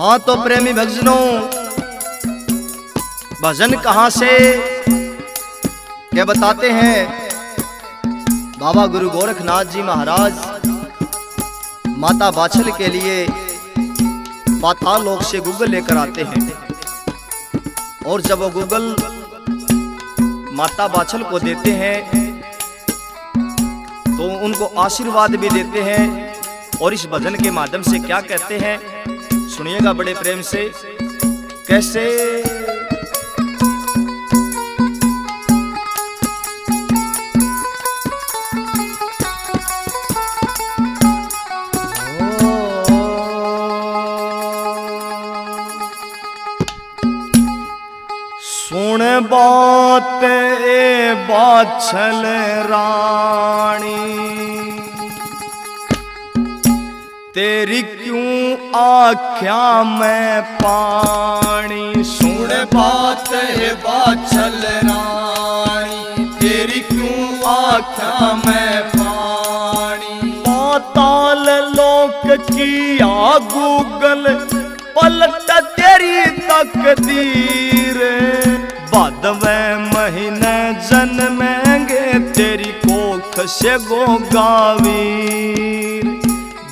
हाँ तो प्रेमी भक्तजनों, भजन कहाँ से क्या बताते हैं। बाबा गुरु गोरखनाथ जी महाराज माता बाछल के लिए पाताल लोक से गूगल लेकर आते हैं और जब वो गूगल माता बाछल को देते हैं तो उनको आशीर्वाद भी देते हैं। और इस भजन के माध्यम से क्या कहते हैं सुनिएगा बड़े प्रेम से। कैसे सुन बात ए बाछल रानी, तेरी क्यों आँख्या में पानी। सुन बात है बाछल रानी, तेरी क्यों आँख्या में पानी। पाताल लोक किया गूगल पलट तेरी तकदीर, बादवे महीने जन्मेंगे तेरी कोख से गोगावीर।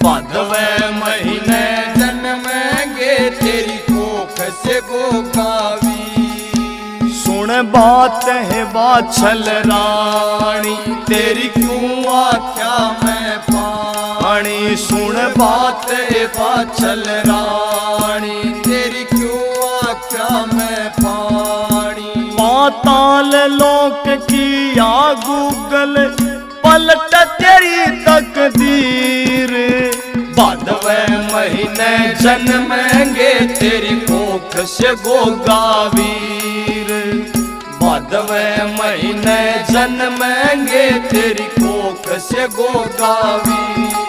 बादवे महीने जन्मेंगे तेरी कोख से गोगावी। सुन बात है बाछल रानी, तेरी क्यों आँख्या में पानी। सुन बात है बाछल रानी, तेरी क्यों आँख्या में पानी। पाताल लोक किया गूगल पलट तेरी तकदीर, बादवे महीने जन्मेंगे तेरी कोख से गोगावीर। बादवे महीने जन्मेंगे तेरी कोख से गोगावीर।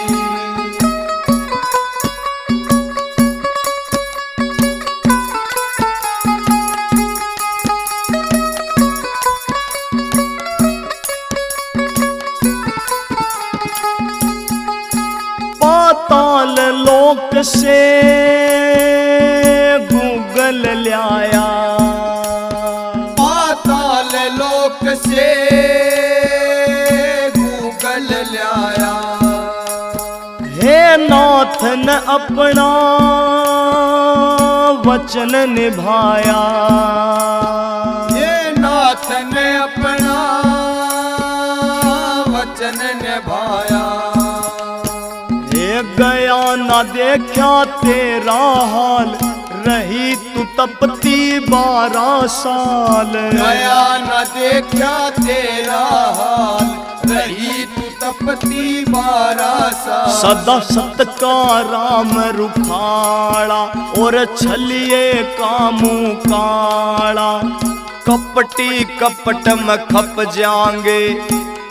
पाताल लोक से गूगल लाया, पाताल लोक से गूगल लाया। हे नाथ ने अपना वचन निभाया। हे नाथ ने अपना वचन निभाया। गया ना देखा तेरा हाल, रही तू तपती 12 साल। गया न देखा तेरा हाल, रही तू तपती 12 साल। सदा सत का राम रुखाड़ा और छलिए कामू काड़ा। कपटी कपट में खप जाएंगे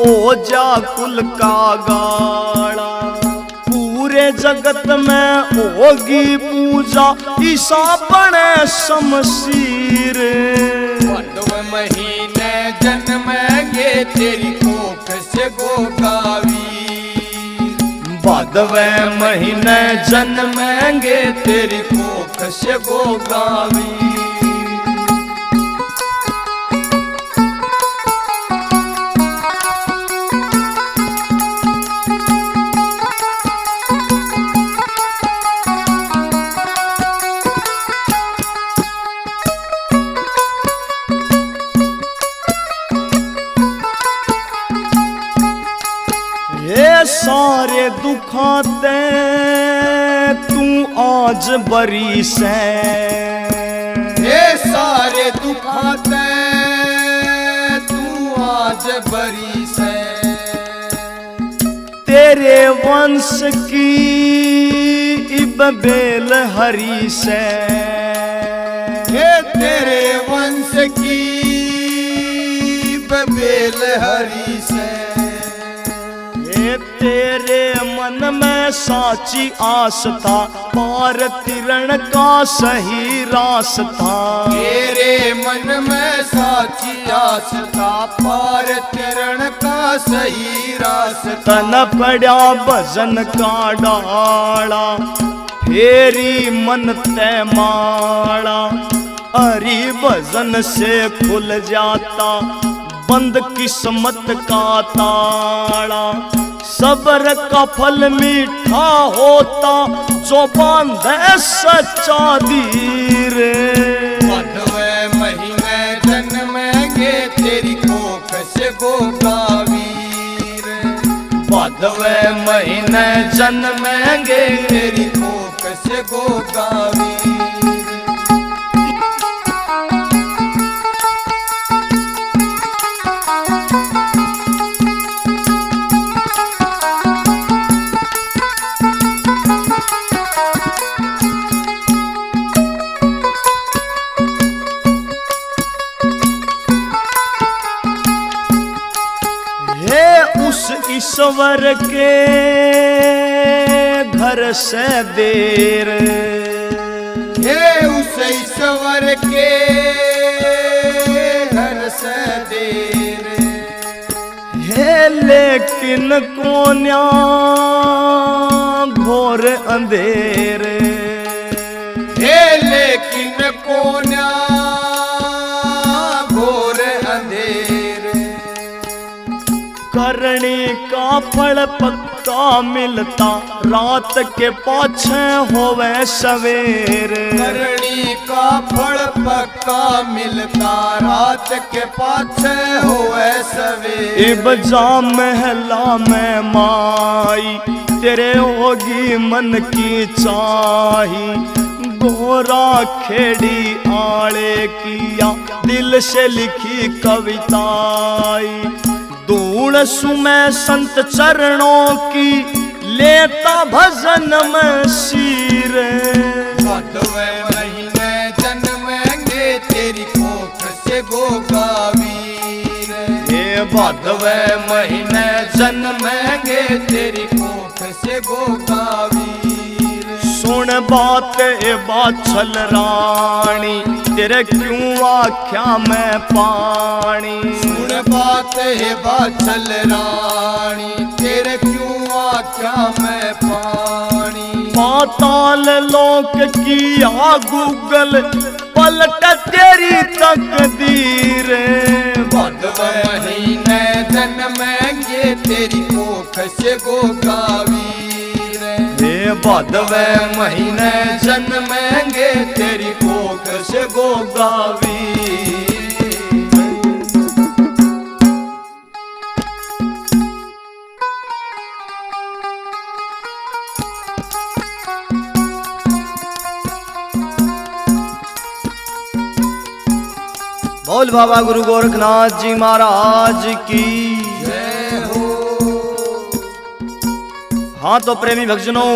ओ जा कुल का गाड़ा। पूरे जगत में होगी पूजा ईसा बने शमशीर। बादवे महीने जन्मेंगे तेरी कोख से गोगावी। बादवे महीने जन्मेंगे तेरी कोख से गोगावी। सारे दुखाते तू आज बरी से। ये सारे दुखाते तू आज बरी से। तेरे वंश की इब बेल हरी से। ये तेरे वंश की इब बेल हरी से। तेरे मन में साची आस था, पार तिरण का सही रास्ता। तेरे मन में साची आस था, पार तिरण का सही रास्ता। तन पड़ा भजन का डाला, फेरी मन ते माला, हरि भजन से खुल जाता बंद किस्मत का ताला। सब्र का फल मीठा होता जो बांधे सच्चा धीर। बांधवे महीने जन्मेंगे तेरी कोख से गोगावीर। बांधवे महीने जन्मेंगे तेरी कोख से गोगावीर। ईश्वर के घर से देर, हे उस ईश्वर के घर से देर। है लेकिन कोन्या घोर अंधेर। हे लेकिन कोन्या घोर अंधेर। करनी का फल पक्का मिलता रात के पाछे होवे सवेर। करनी का फल पक्का मिलता रात के पाछे होवे सवेर। इब जा महला में माई तेरे होगी मन की चाही। गोरा खेड़ी आले किया दिल से लिखी कविताई। धूल सुमै संत चरणों की लेता भजन में शीर। बांधवे महीने जन्मेंगे तेरी कोख से गोगावीर। हे बांधवे महीने जन्मेंगे तेरी कोख से गोगावीर। सुन बात ए बाछल रानी तेरे क्यों आख्या में पानी। सुन बात है बाछल रानी तेरे क्यों आख्या में पानी। पाताल लोक किया गूगल पलट तेरी तकदीर। बांधवे महीने जन्मेंगे तेरी कोख से गोगावीर। हे बांधवे महीने जन्मेंगे तेरी कोख से गोगावीर। बोल बाबा गुरु गोरखनाथ जी महाराज की जय हो। हाँ तो प्रेमी भक्तजनों,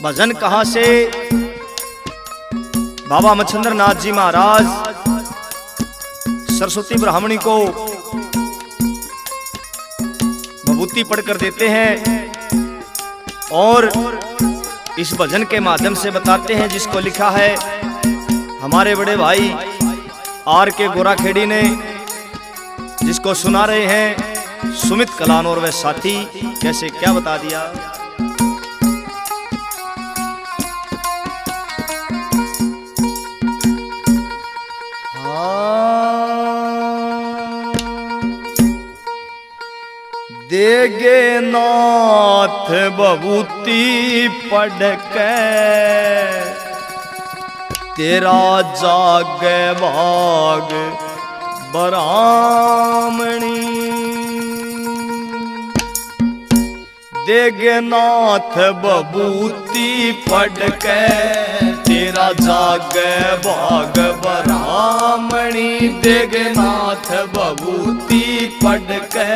भजन कहाँ से? बाबा मच्छिंद्र नाथ जी महाराज सरस्वती ब्राह्मणी को विभूति पढ़कर देते हैं और इस भजन के माध्यम से बताते हैं, जिसको लिखा है हमारे बड़े भाई आर के गोराखेड़ी ने, जिसको सुना रहे हैं सुमित कलान और वह साथी। कैसे क्या बता दिया। देगे नाथ बबूती पढ़ के तेरा जागे भाग बरामणी। देगे नाथ बबूती पढ़ के तेरा जागे भाग बरामणी। देगे नाथ बबूती पढ़ के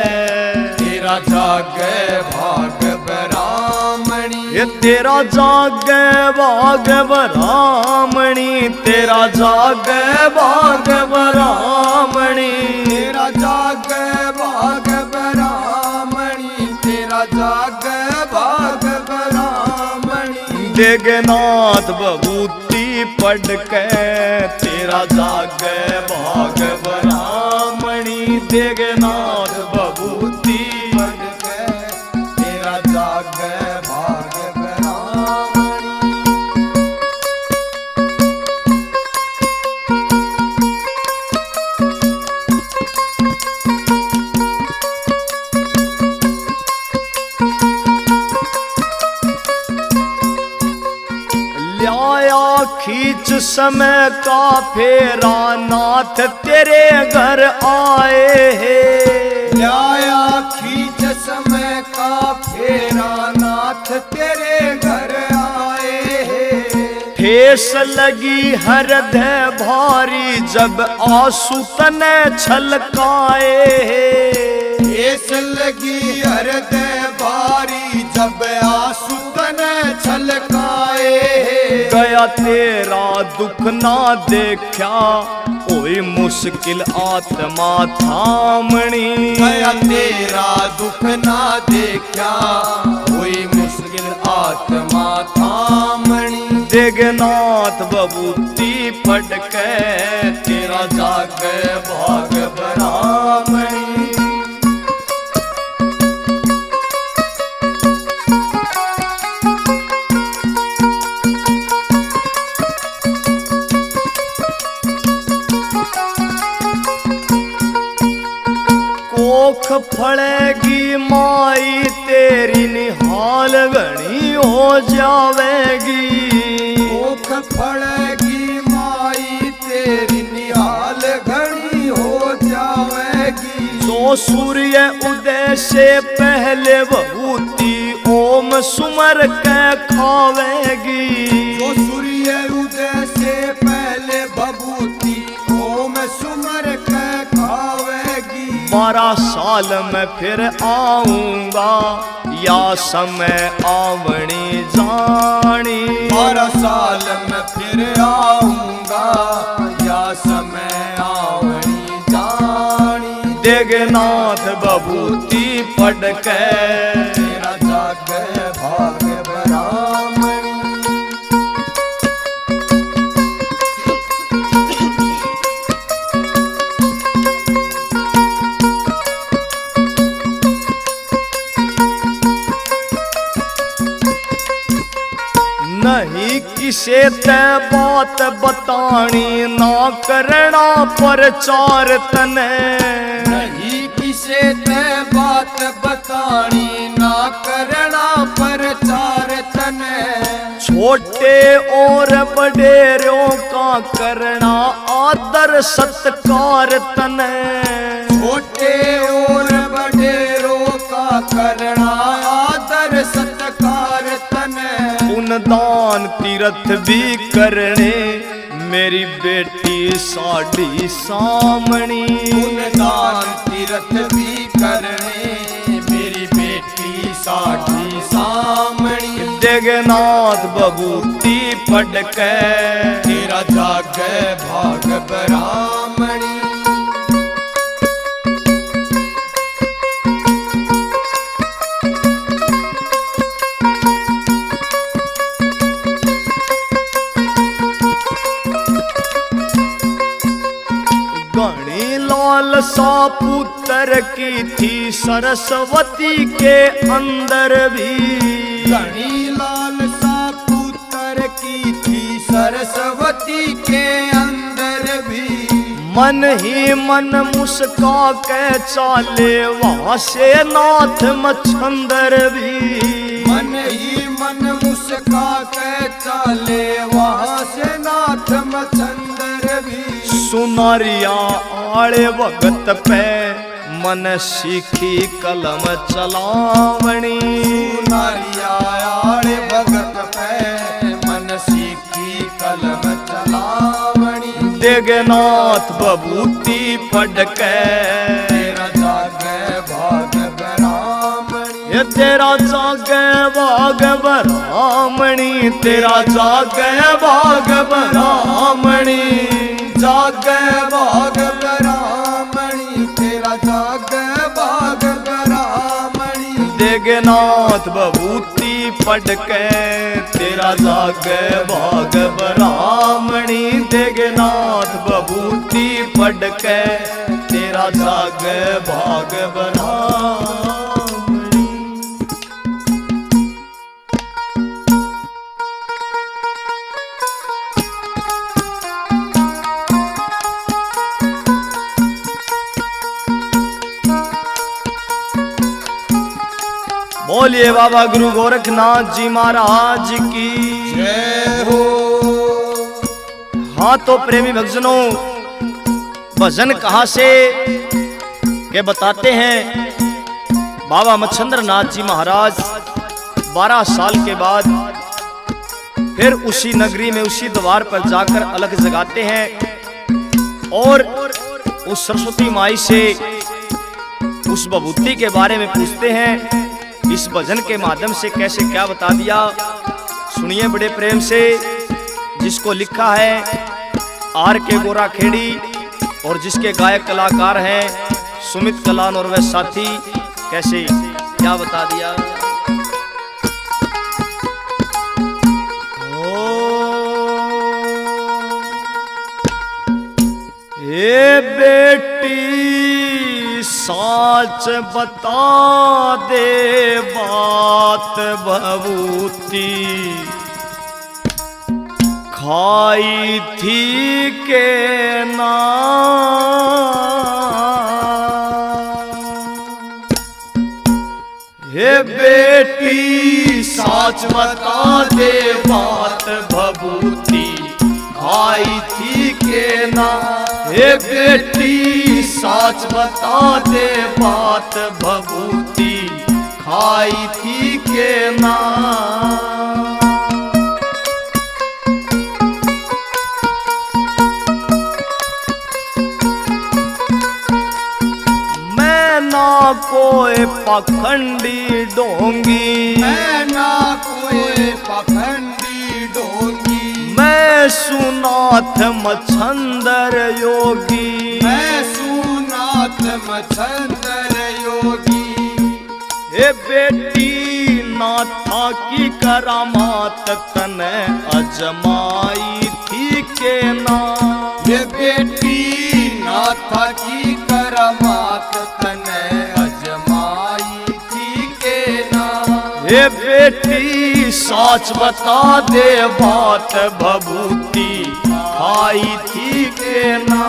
तेरा जागे भाग बरामणी। ये तेरा जागे भाग बरामणी। तेरा जागे भाग बरामणी। तेरा जागे भाग बरामणी। तेरा जागे भाग बरामणी। देगनाथ बबूती पढ़ के तेरा जागे भाग बरामणी। देगनाथ बबूती पढ़ के तेरा जागे भाग बरामणी। समय का फेरा नाथ तेरे घर आए हैं। आया खींच समय का फेरा नाथ तेरे घर आए हैं। ठेस लगी हृदय भारी जब आंसू तने छलकाए हैं। ठेस लगी हृदय भारी जब आंसू तने छलकाए हैं। गया तेरा दुख ना देखा कोई मुश्किल आत्मा थामणी। गया तेरा दुख ना देखा कोई मुश्किल आत्मा थामणी। देगनाथ बबूती पढ़ के तेरा जागे भाग ब्राह्मणी। कोख फड़ेगी माई तेरी निहाल घनी हो जावेगी। कोख फड़ेगी माई तेरी निहाल घनी हो जावेगी। जो सूर्य उदय से पहले बबूती ओम सुमर के खावेगी। जो सूर्य उदय से पहले बबूती ओम सुमर के खावेगी। 12 साल में फिर आऊंगा या समय आवणी जानी। 12 साल में फिर आऊंगा या समय आवणी जानी। देगनाथ बबूती पढ़ के तेरा जागे भाग ब्राह्मणी। नहीं किसे ते बात बतानी ना करना प्रचार तने। नहीं किसे ते बात बतानी ना करना प्रचार तने। छोटे और बड़ेरों का करना आदर सत्कार तने। छोटे और बड़ेरों का करना आदर सत्कार तने। पुण्यदान तीर्थ भी करने मेरी बेटी साड़ी सामणी। पुण्यदान तीर्थ भी करने मेरी बेटी साड़ी सामणी। देगनाथ बबूती पढ़ के तेरा जागे भाग ब्राह्मणी। घनी लालसा पुत्र की थी सरस्वती के अंदर भी। घनी लालसा पुत्र की थी सरस्वती के अंदर भी। मन ही मन मुस्का के चाले वहां से नाथ मच्छंदर भी। मन ही मन मुस्का के चाले वहां से नाथ मच्छंदर भी। सुनारिया आड़े वक्त पे मन सीखी कलम चलावणी। सुनारिया आड़े भगत पे मन सीखी कलम चलावणी। देगनाथ बबूती पढ़ के तेरा जागे भाग ब्राह्मणी। ये तेरा जागे भाग ब्राह्मणी। तेरा जागे भाग ब्राह्मणी। जागे भाग ब्राह्मणी। तेरा जागे भाग ब्राह्मणी। देगनाथ बबूती पढ़ के तेरा जागे भाग ब्राह्मणी। देगनाथ बबूती पढ़ के तेरा जागे भाग ब्राह्मणी। बोलिए बाबा गुरु गोरखनाथ जी महाराज की जय हो। हाँ तो प्रेमी भक्तजनों, भजन कहाँ से के बताते हैं। बाबा मच्छंद्र नाथ जी महाराज 12 साल के बाद फिर उसी नगरी में उसी द्वार पर जाकर अलग जगाते हैं और उस सरस्वती माई से उस विभूति के बारे में पूछते हैं। इस भजन के माध्यम से कैसे क्या बता दिया, सुनिए बड़े प्रेम से। जिसको लिखा है आर के गोरा खेड़ी और जिसके गायक कलाकार हैं सुमित कलान और वह साथी, कैसे क्या बता दिया। ए बेटी साच बता दे बात भभूति खाई थी के ना। हे बेटी साच बता दे बात भभूति खाई थी के ना। हे बेटी साच बता दे बात भभूति खाई थी के ना। ना कोई पखंडी डोंगी, मैं ना कोई पखंडी डोंगी। मैं सुनाथ मच्छंदर योगी, मैं सुनाथ मच्छंदर योगी। हे बेटी नाथा की करामात तने अजमाई थी के ना। ये बेटी नाथा की करामात तने अजमाई थी के ना। हे बेटी साच बता दे बात भभूति खाई थी के ना।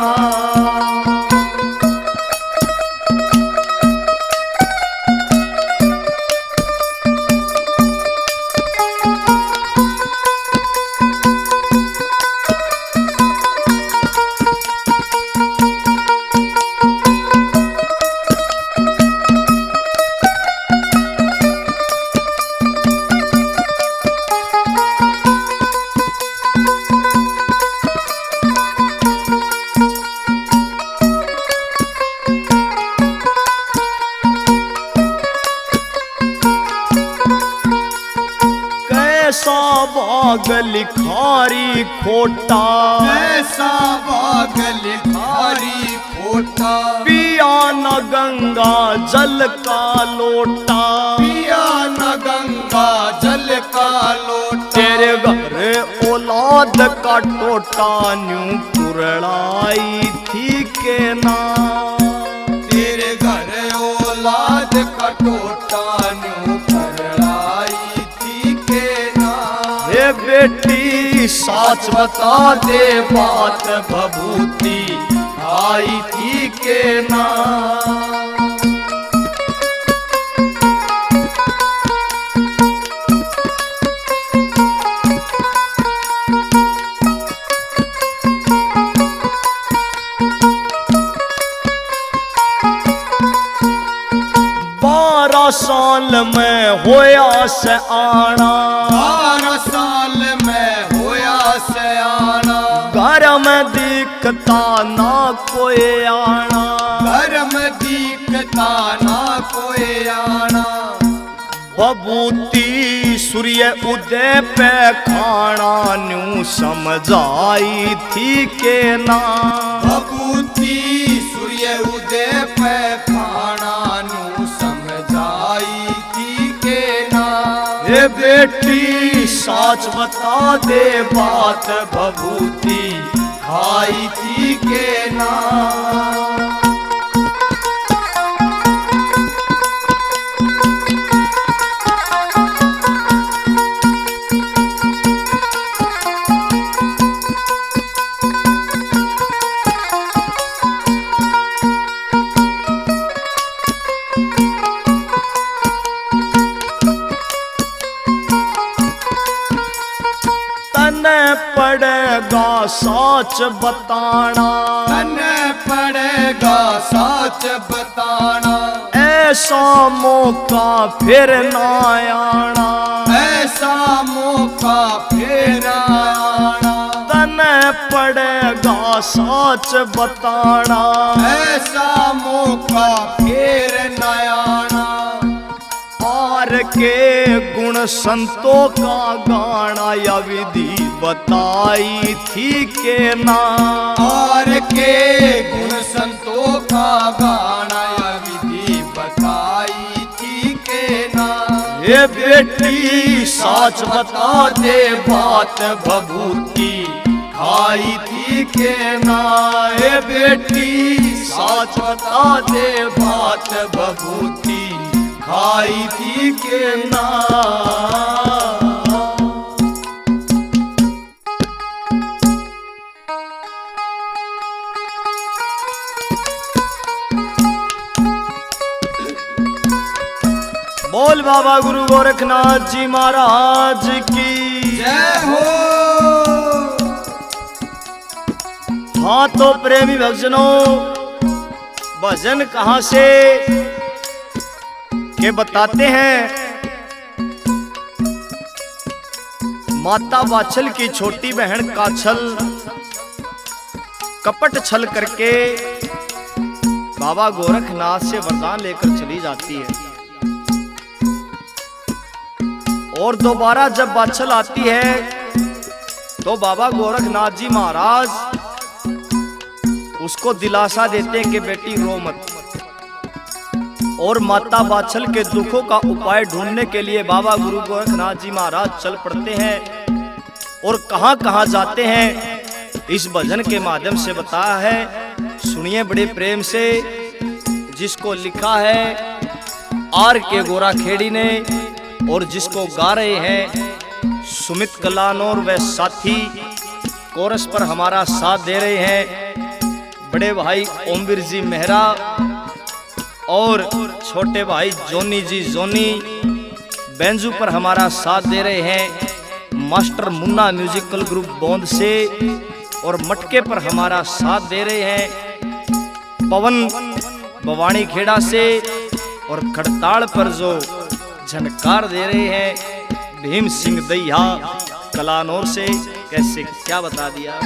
कैसा बाग लिखारी खोटा, कैसा बाग लिखारी खोटा। पिया न गंगा जल का लोटा, पिया न गंगा जल का लोटा। तेरे घर औलाद का टोटा न्यू कुरड़ाई थी के ना। तेरे घर औलाद का टोटा न्यू कुरड़ाई थी के ना। हे बेटी साच बता दे बात भभूति खाई थी के ना। साल में होया से आना, 12 साल में होया से आना। घर में दिखता ना कोई आना, घर में दिखता ना कोई आना। भभूति सूर्य उदय पे खाना न्यू समझाई थी के ना। भभूति सूर्य उदय पे खाना न्यू समझाई थी के ना। हे बेटी साच बता दे बात भभूति खाई थी के ना। पड़ेगा सा साच बताना, तने पड़ेगा साच बताना। ऐसा मौका फिर ना आना, ऐसा मौका फिर आना। तने पड़ेगा साच बताना, ऐसा मौका फिर न आना। आर के गुण संतों का गाना या विधि बताई थी के ना, और के गुण संतों का गाना या विधि बताई थी के ना। ये बेटी साच बता दे बात भभूति खाई थी के ना, ये बेटी साच बता दे बात भभूति खाई थी के ना। बोल बाबा गुरु गोरखनाथ जी महाराज की जय हो। हाँ तो प्रेमी भक्तजनों, भजन कहां से के बताते हैं। माता वात्सल की छोटी बहन काछल कपट छल करके बाबा गोरखनाथ से वरदान लेकर चली जाती है, और दोबारा जब वात्सल आती है तो बाबा गोरखनाथ जी महाराज उसको दिलासा देते हैं कि बेटी रो मत। और माता वात्सल के दुखों का उपाय ढूंढने के लिए बाबा गुरु गोरखनाथ जी महाराज चल पड़ते हैं, और कहां कहां जाते हैं इस भजन के माध्यम से बताया है। सुनिए बड़े प्रेम से, जिसको लिखा है आर के गोरा खेड़ी ने, और जिसको गा रहे हैं सुमित कलानौर व साथी। कोरस पर हमारा साथ दे रहे हैं बड़े भाई ओमवीर जी मेहरा, और छोटे भाई जोनी जी जोनी। बेंजू पर हमारा साथ दे रहे हैं मास्टर मुन्ना म्यूजिकल ग्रुप बोंद से, और मटके पर हमारा साथ दे रहे हैं पवन भवानी खेड़ा से, और खड़ताल पर जो झनकार दे रहे हैं भीम सिंह दैया कलानौर से। कैसे क्या बता दिया।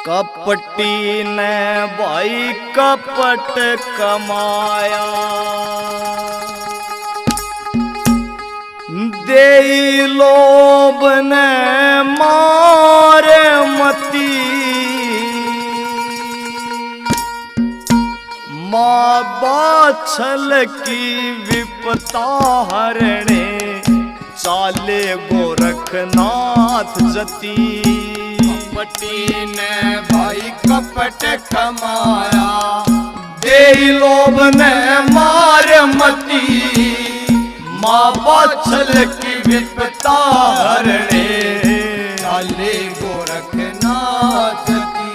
कपटी ने भाई कपट कमाया, दे लोभ ने मारे मती। माँ वात्सल की विपता हरणे, चाले गोरखनाथ जती। कपटी ने भाई कपट कमाया, दे लोभ ने मार मती। माँ वात्सल की विपता हरणे, चाले गोरखनाथ जती।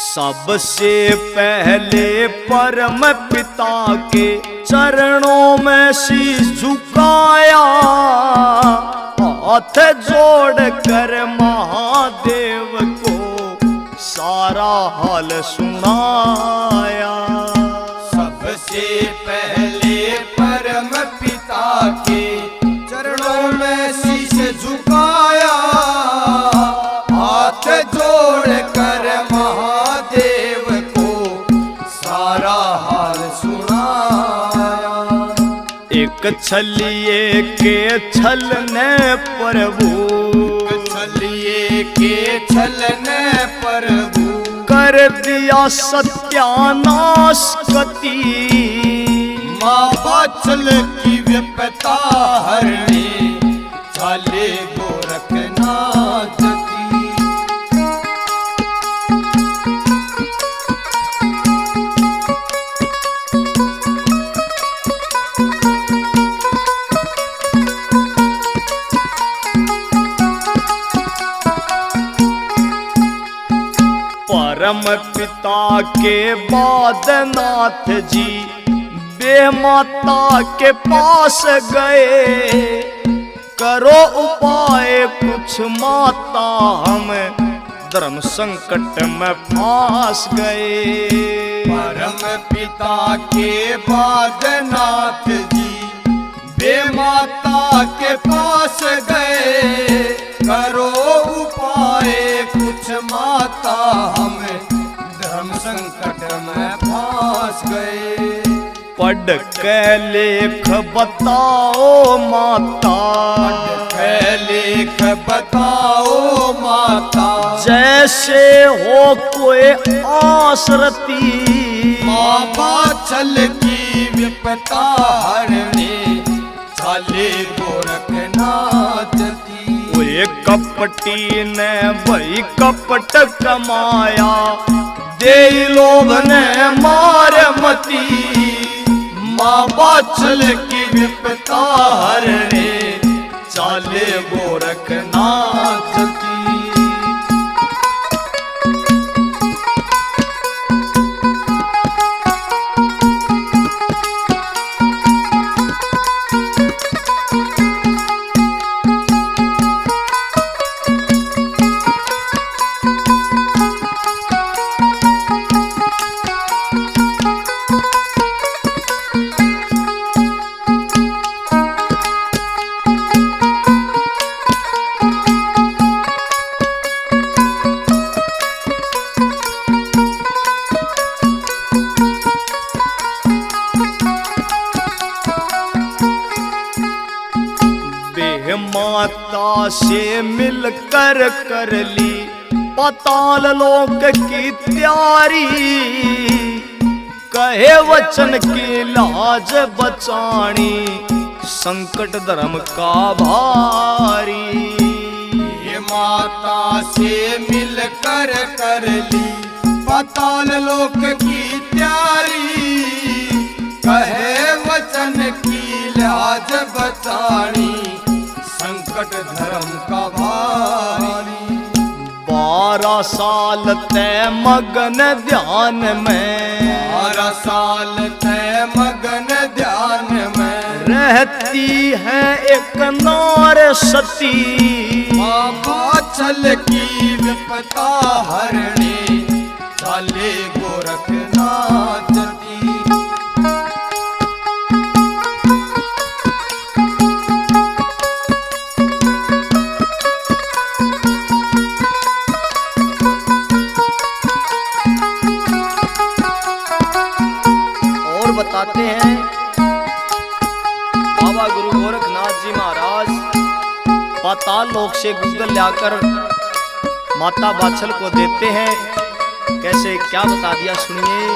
सबसे पहले परम पिता के चरणों में शीश झुकाया, हाथ जोड़ कर महादेव को सारा हाल सुनाया। सबसे पहले परम पिता के चरणों में शीश झुकाया, हाथ जोड़ कर महादेव को सारा हाल सुनाया। एक छलिए के छलने प्रभु, छलिए के छलने प्रभु, कर दिया सत्यानाश कति। माँ वात्सल की विपता हरणे, चाले गोरखनाथ जती। परम पिता के बाद नाथ जी वे माता के पास गए। करो उपाय कुछ माता, हम धर्म संकट में फंस गए। परम पिता के बाद नाथ जी वे माता के पास गए। करो उपाय कुछ माता, हम धर्म संकट में फंस गए। पढ़ के लेख बताओ माता, पढ़ के लेख बताओ माता, जैसे हो कोई आसरती। माँ बाछल की विपता हरने चाले गोरखनाथ जी। वे कपटी ने वही कपट कमाया, दे लोभ ने मार मती। माँ बाछल की विपता हरने चाले गोरखनाथ की। माता से मिलकर कर ली पाताल लोक की तैयारी। कहे वचन की लाज बचानी, संकट धर्म का भारी। ये माता से मिलकर कर ली पाताल लोक की तैयारी। कहे वचन की लाज बचानी, संकट धर्म का भारी। 12 साल तय मगन ध्यान में, 12 साल तय मगन ध्यान में रहती है एक नार सती। माँ बाछल की विपता हरने चाले गोरखनाथ जी। बताते हैं बाबा गुरु गोरखनाथ जी महाराज पाताल लोक से गूगल लाकर माता बाछल को देते हैं। कैसे क्या बता दिया सुनिए।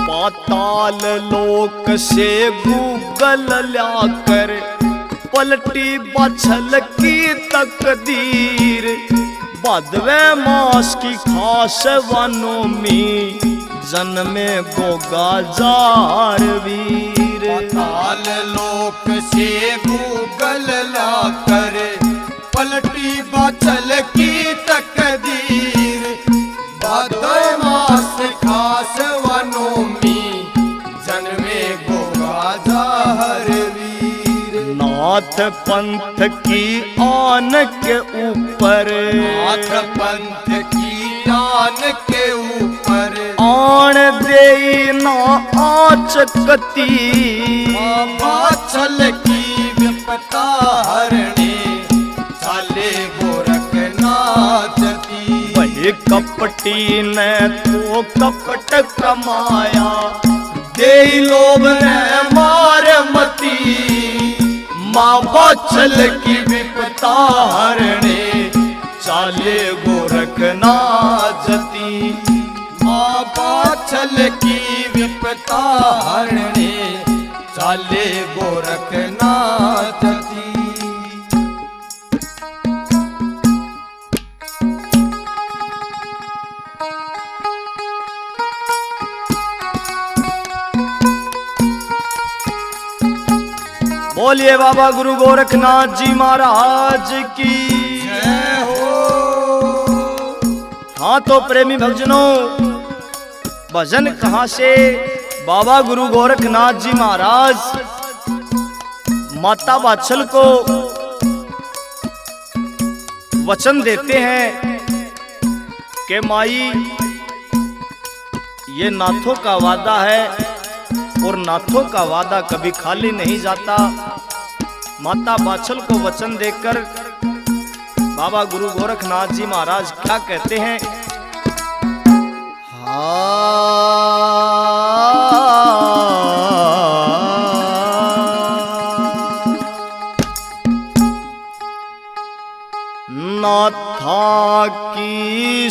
पाताल लोक से गूगल लाकर पलटी बाछल की तकदीर। भादवे मास की खास वनोमी, जन्मे गोगा जार वीर। पाताल लोक से गूगल लाकर पलटी बाछल की तकदीर। भादवे मास खास वनोमी, जन्मे गोगा जार वीर। नाथ पंथ की आन के ऊपर, नाथ पंथ की आन के ऊपर आन दे ना आचकती। माँ बाछल की विपता हरने चाले गोरखनाथ जी। वही कपटी ने तो कपट कमाया, दे लोभ ने मार मती। माँ बाछल की विपता हरने चाले गोरखनाथ जी। माँ बाछल की विपता हरने चाले गोरखनाथ जी। बोलिए बाबा गुरु गोरखनाथ जी महाराज की जय हो। हाँ तो प्रेमी भक्तजनों, भजन कहां से? बाबा गुरु गोरखनाथ जी महाराज माता बाछल को वचन देते हैं कि माई, ये नाथों का वादा है और नाथों का वादा कभी खाली नहीं जाता। माता बाछल को वचन देकर बाबा गुरु गोरखनाथ जी महाराज क्या कहते हैं? नाथा की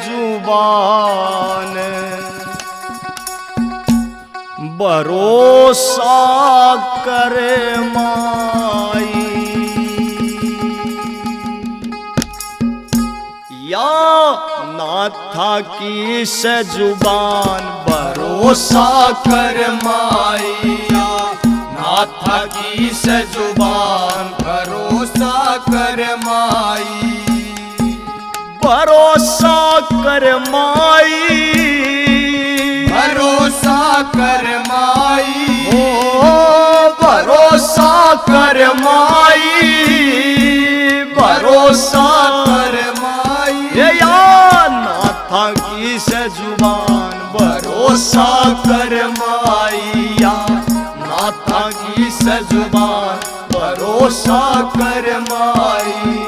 जुबान भरोसा कर माई, या नाथा की जुबान भरोसा कर माइया, नाथा की जुबान भरोसा कर माई, भरोसा कर माई, भरोसा कर माई, ओ भरोसा कर माई, भरोसा कर माई, ये या नाथा की जुबान भरोसा कर माइया, नाथा की जुबान भरोसा कर माई।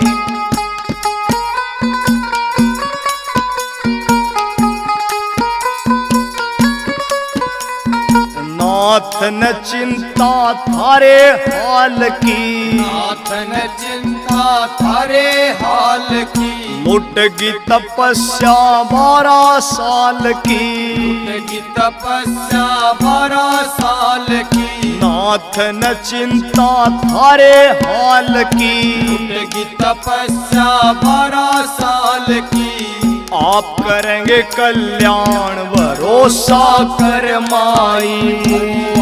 नाथ न चिंता थारे हाल की, नाथ न चिंता थारे हाल की, लुटगी तपस्या 12 साल की, लुटगी तपस्या 12 साल की, नाथ न चिंता थारे हाल की, लुटगी तपस्या 12 साल की, आप करेंगे कल्याण भरोसा कर माई,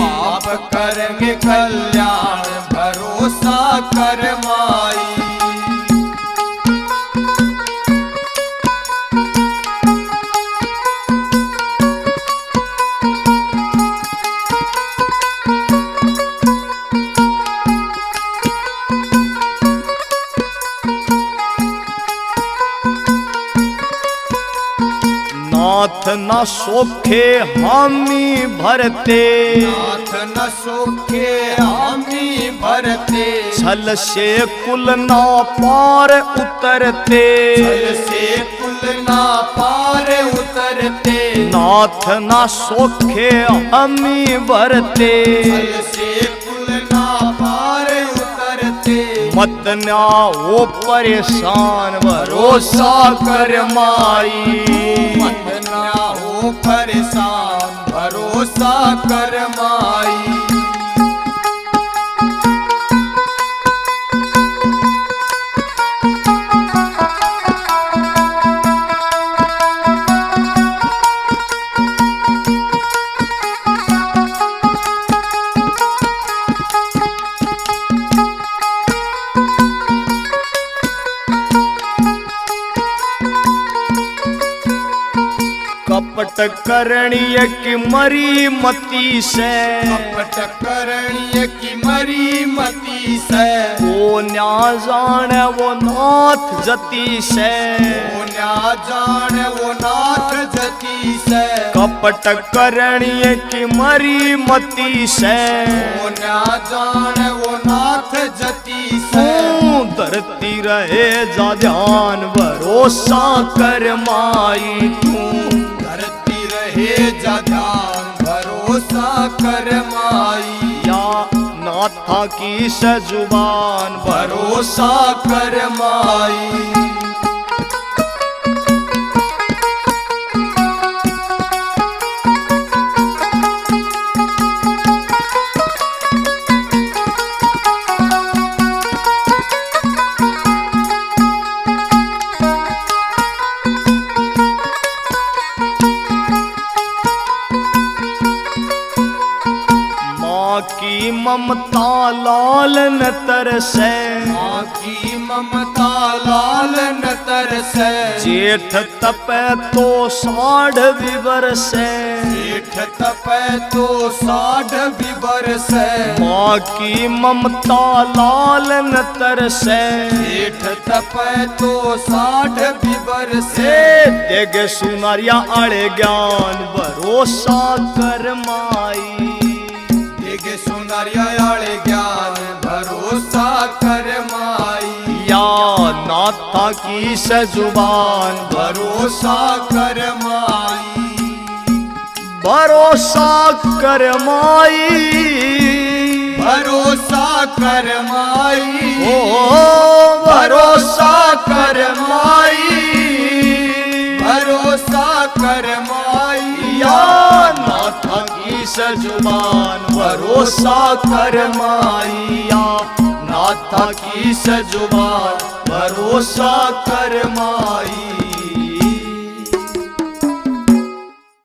आप करेंगे कल्याण भरोसा कर माई। नाथ न सोखे हामी भरते, नाथ न सोखे हामी भरते, छल से कुल ना पार उतरते, छल से कुल ना पार उतरते, नाथ न सोखे हामी भरते, छल से कुल ना पार उतरते, मत ना हो परेशान भरोसा कर माई, मत ना हो परेशान भरोसा कर माई। कपट करणीय की मरी मती से, कपट करणीय की मरी मती से, वो न्या जाने वो नाथ जती से, वो न्या जान वो नाथ जती से, कपट करणीय की मरी मती से, वो न्या जान वो नाथ जती से, धरती रहे जा ध्यान भरोसा कर माई, तू धरती रहे जा ध्यान भरोसा कर माई, या नाथा की जुबान भरोसा कर माई। की ममता लाल न तरसे, माँ की ममता लाल न तरसै। जेठ तपै तो साढ़ भी बरसै। जेठ तपै तो साढ़ भी बरसै। माँ की ममता लाल न तरसै। जेठ तपै तो साढ़ भी बरसै। देग सुनारिया आड़े ज्ञान भरोसा कर माई। देग सुनारिया आड़े ज्ञान भरोसा कर माई। या नाथा की सजुबान भरोसा कर माई। भरोसा कर माई। भरोसा कर माई। ओ भरोसा कर माई। भरोसा कर माई। या नाथा की सजुबान भरोसा कर माई। या नाथा की सजुबान भरोसा कर माई।